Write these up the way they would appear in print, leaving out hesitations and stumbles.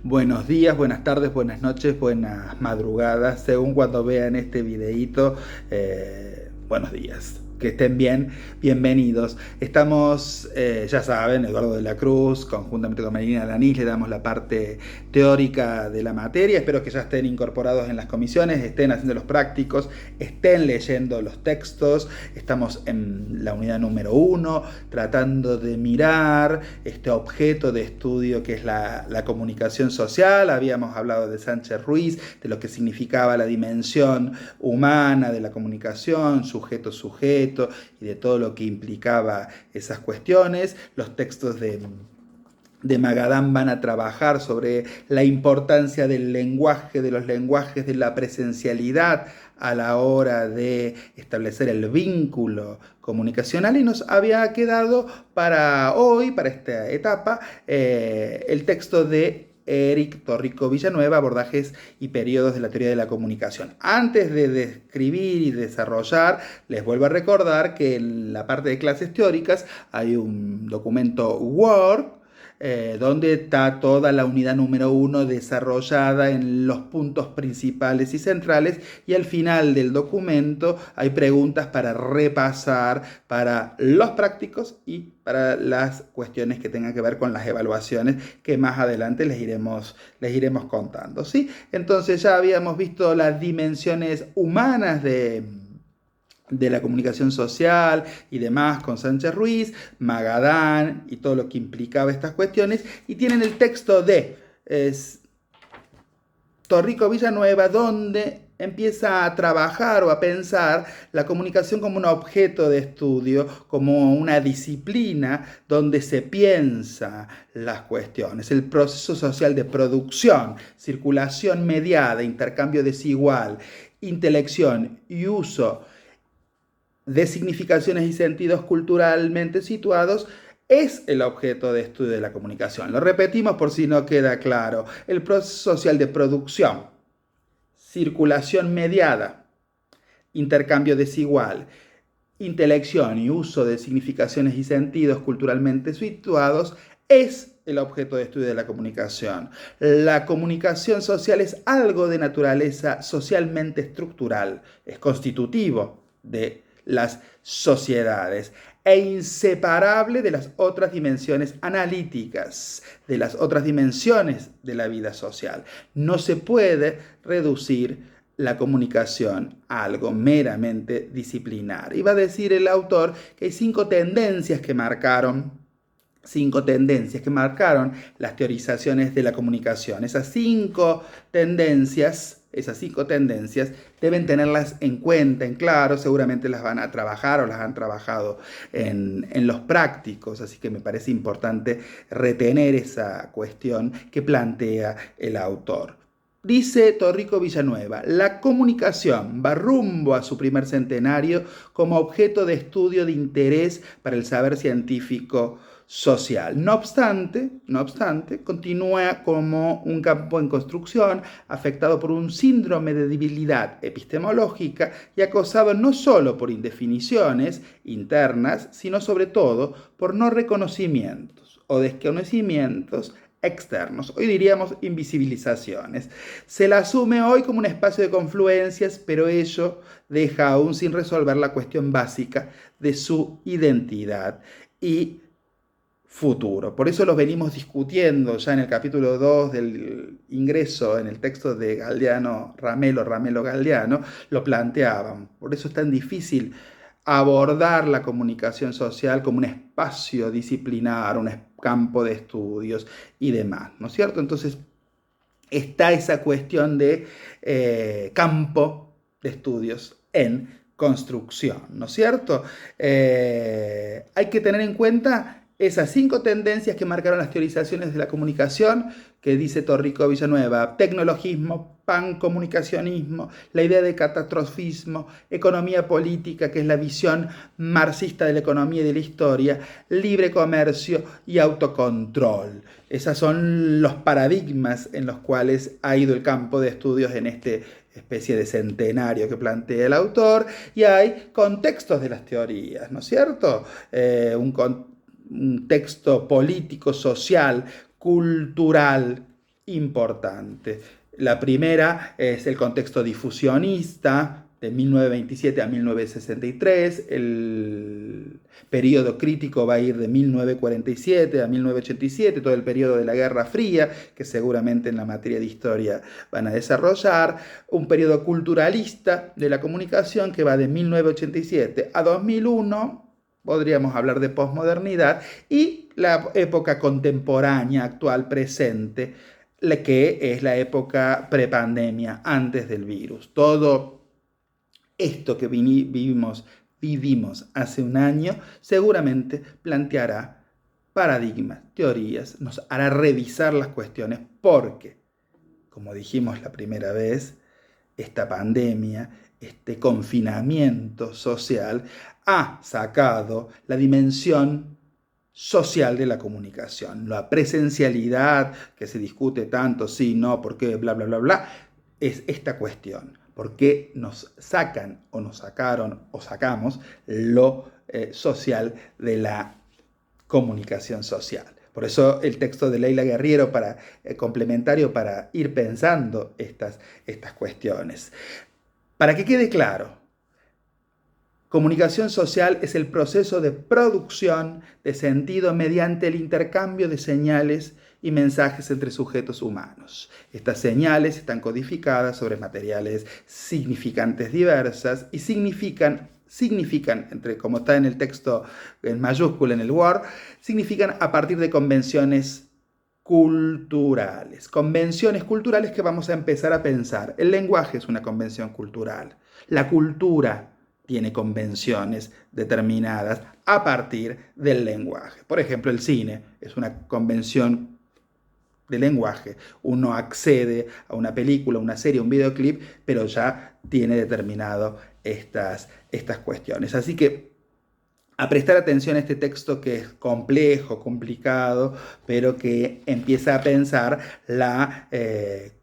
Buenos días, buenas tardes, buenas noches, buenas madrugadas, según cuando vean este videíto. Buenos días. Que estén bien, bienvenidos. Estamos, ya saben, Eduardo de la Cruz, conjuntamente con Marina Lanís, le damos la parte teórica de la materia. Espero que ya estén incorporados en las comisiones, estén haciendo los prácticos, estén leyendo los textos. Estamos en la unidad número 1, tratando de mirar este objeto de estudio que es la comunicación social. Habíamos hablado de Sánchez Ruiz, de lo que significaba la dimensión humana de la comunicación, sujeto-sujeto, y de todo lo que implicaba esas cuestiones. Los textos de Magadán van a trabajar sobre la importancia del lenguaje, de los lenguajes, de la presencialidad a la hora de establecer el vínculo comunicacional, y nos había quedado para hoy, para esta etapa, el texto de Eric Torrico Villanueva, Abordajes y Periodos de la Teoría de la Comunicación. Antes de describir y desarrollar, les vuelvo a recordar que en la parte de clases teóricas hay un documento Word, donde está toda la unidad número 1 desarrollada en los puntos principales y centrales, y al final del documento hay preguntas para repasar para los prácticos y para las cuestiones que tengan que ver con las evaluaciones, que más adelante les iremos contando, ¿sí? Entonces ya habíamos visto las dimensiones humanas de la comunicación social y demás con Sánchez Ruiz, Magadán y todo lo que implicaba estas cuestiones, y tienen el texto de Torrico Villanueva, donde empieza a trabajar o a pensar la comunicación como un objeto de estudio, como una disciplina donde se piensa las cuestiones, el proceso social de producción, circulación mediada, intercambio desigual, intelección y uso de significaciones y sentidos culturalmente situados, es el objeto de estudio de la comunicación. Lo repetimos por si no queda claro. El proceso social de producción, circulación mediada, intercambio desigual, intelección y uso de significaciones y sentidos culturalmente situados es el objeto de estudio de la comunicación. La comunicación social es algo de naturaleza socialmente estructural, es constitutivo de las sociedades e inseparable de las otras dimensiones analíticas, de las otras dimensiones de la vida social. No se puede reducir la comunicación a algo meramente disciplinar. Y va a decir el autor que hay cinco tendencias que marcaron las teorizaciones de la comunicación. Esas cinco tendencias deben tenerlas en cuenta, en claro. Seguramente las van a trabajar o las han trabajado en los prácticos, así que me parece importante retener esa cuestión que plantea el autor. Dice Torrico Villanueva: la comunicación va rumbo a su primer centenario como objeto de estudio de interés para el saber científico social. No obstante, continúa como un campo en construcción, afectado por un síndrome de debilidad epistemológica y acosado no solo por indefiniciones internas, sino sobre todo por no reconocimientos o desconocimientos externos, hoy diríamos invisibilizaciones. Se la asume hoy como un espacio de confluencias, pero ello deja aún sin resolver la cuestión básica de su identidad y futuro. Por eso los venimos discutiendo ya en el capítulo 2 del ingreso, en el texto de Galdeano, Ramelo Galdeano, lo planteaban. Por eso es tan difícil abordar la comunicación social como un espacio disciplinar, un campo de estudios y demás, ¿no es cierto? Entonces está esa cuestión de campo de estudios en construcción, ¿no es cierto? Hay que tener en cuenta esas cinco tendencias que marcaron las teorizaciones de la comunicación, que dice Torrico Villanueva: tecnologismo, pancomunicacionismo, la idea de catastrofismo, economía política, que es la visión marxista de la economía y de la historia, libre comercio y autocontrol. Esos son los paradigmas en los cuales ha ido el campo de estudios en este especie de centenario que plantea el autor, y hay contextos de las teorías, ¿no es cierto? Un texto político, social, cultural importante. La primera es el contexto difusionista, de 1927 a 1963, el periodo crítico va a ir de 1947 a 1987, todo el periodo de la Guerra Fría, que seguramente en la materia de historia van a desarrollar, un periodo culturalista de la comunicación que va de 1987 a 2001, podríamos hablar de posmodernidad, y la época contemporánea, actual, presente, que es la época prepandemia, antes del virus. Todo esto que vivimos hace un año seguramente planteará paradigmas, teorías, nos hará revisar las cuestiones porque, como dijimos la primera vez, esta pandemia, este confinamiento social ha sacado la dimensión social de la comunicación. La presencialidad, que se discute tanto, sí, no, por qué, bla, bla, bla, bla, es esta cuestión. ¿Por qué nos sacan o nos sacaron o sacamos lo social de la comunicación social? Por eso el texto de Leila Guerriero complementario para ir pensando estas cuestiones. Para que quede claro, comunicación social es el proceso de producción de sentido mediante el intercambio de señales y mensajes entre sujetos humanos. Estas señales están codificadas sobre materiales significantes diversas y significan, como está en el texto en mayúscula en el Word, significan a partir de convenciones culturales. Convenciones culturales que vamos a empezar a pensar. El lenguaje es una convención cultural. La cultura tiene convenciones determinadas a partir del lenguaje. Por ejemplo, el cine es una convención de lenguaje. Uno accede a una película, una serie, un videoclip, pero ya tiene determinado estas cuestiones. Así que a prestar atención a este texto que es complejo, complicado, pero que empieza a pensar la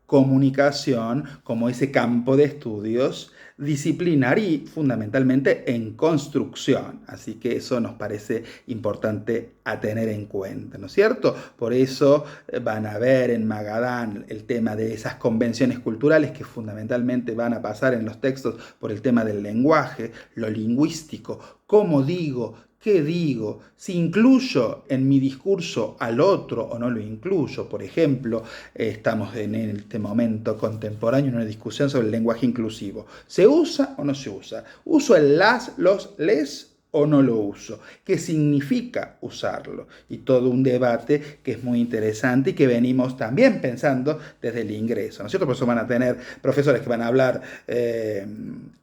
comunicación como ese campo de estudios disciplinar y fundamentalmente en construcción. Así que eso nos parece importante a tener en cuenta, ¿no es cierto? Por eso van a ver en Magadán el tema de esas convenciones culturales que fundamentalmente van a pasar en los textos por el tema del lenguaje, lo lingüístico, cómo digo, ¿qué digo? Si incluyo en mi discurso al otro o no lo incluyo. Por ejemplo, estamos en este momento contemporáneo en una discusión sobre el lenguaje inclusivo. ¿Se usa o no se usa? ¿Uso el las, los, les o no lo uso? ¿Qué significa usarlo? Y todo un debate que es muy interesante y que venimos también pensando desde el ingreso, ¿no es cierto? Por eso van a tener profesores que van a hablar,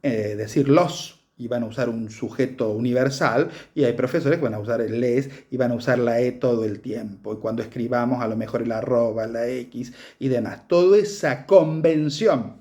decir los, y van a usar un sujeto universal, y hay profesores que van a usar el les y van a usar la e todo el tiempo, y cuando escribamos a lo mejor el arroba, la x y demás. Toda esa convención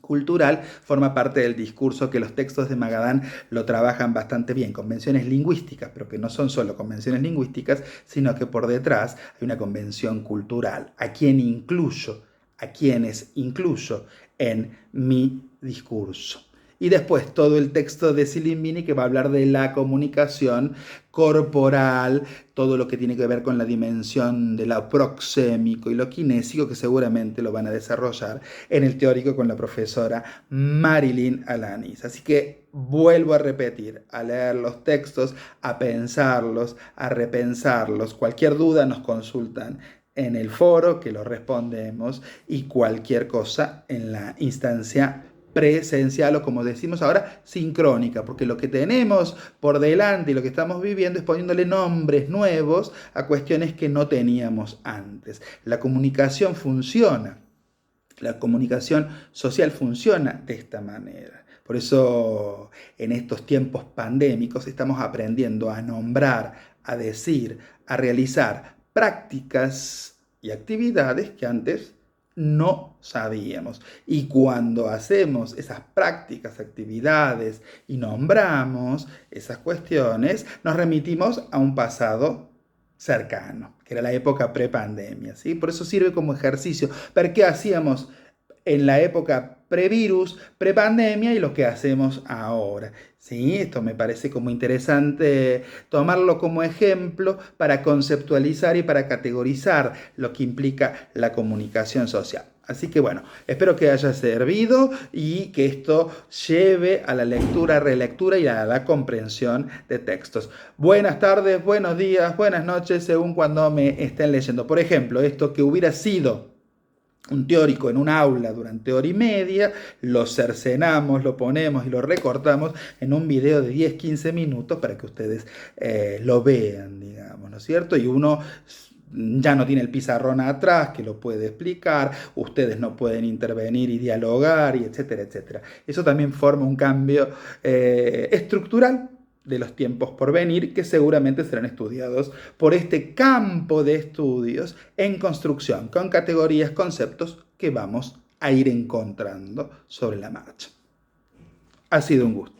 cultural forma parte del discurso que los textos de Magadán lo trabajan bastante bien. Convenciones lingüísticas, pero que no son solo convenciones lingüísticas, sino que por detrás hay una convención cultural. ¿A quién incluyo? ¿A quiénes incluyo en mi discurso? Y después todo el texto de Silimbini que va a hablar de la comunicación corporal, todo lo que tiene que ver con la dimensión de lo proxémico y lo kinésico, que seguramente lo van a desarrollar en el teórico con la profesora Marilyn Alanis. Así que vuelvo a repetir, a leer los textos, a pensarlos, a repensarlos. Cualquier duda nos consultan en el foro, que lo respondemos, y cualquier cosa en la instancia presencial o, como decimos ahora, sincrónica, porque lo que tenemos por delante y lo que estamos viviendo es poniéndole nombres nuevos a cuestiones que no teníamos antes. La comunicación funciona, la comunicación social funciona de esta manera. Por eso en estos tiempos pandémicos estamos aprendiendo a nombrar, a decir, a realizar prácticas y actividades que antes no sabíamos. Y cuando hacemos esas prácticas, actividades y nombramos esas cuestiones, nos remitimos a un pasado cercano, que era la época prepandemia, ¿sí? Por eso sirve como ejercicio. ¿Pero qué hacíamos en la época previrus, prepandemia y lo que hacemos ahora. ¿Sí? Esto me parece como interesante tomarlo como ejemplo para conceptualizar y para categorizar lo que implica la comunicación social. Así que bueno, espero que haya servido y que esto lleve a la lectura, relectura y a la comprensión de textos. Buenas tardes, buenos días, buenas noches, según cuando me estén leyendo. Por ejemplo, esto que hubiera sido un teórico en un aula durante hora y media, lo cercenamos, lo ponemos y lo recortamos en un video de 10-15 minutos para que ustedes lo vean, digamos, ¿no es cierto? Y uno ya no tiene el pizarrón atrás que lo puede explicar, ustedes no pueden intervenir y dialogar, y etcétera, etcétera. Eso también forma un cambio estructural de los tiempos por venir, que seguramente serán estudiados por este campo de estudios en construcción, con categorías, conceptos que vamos a ir encontrando sobre la marcha. Ha sido un gusto.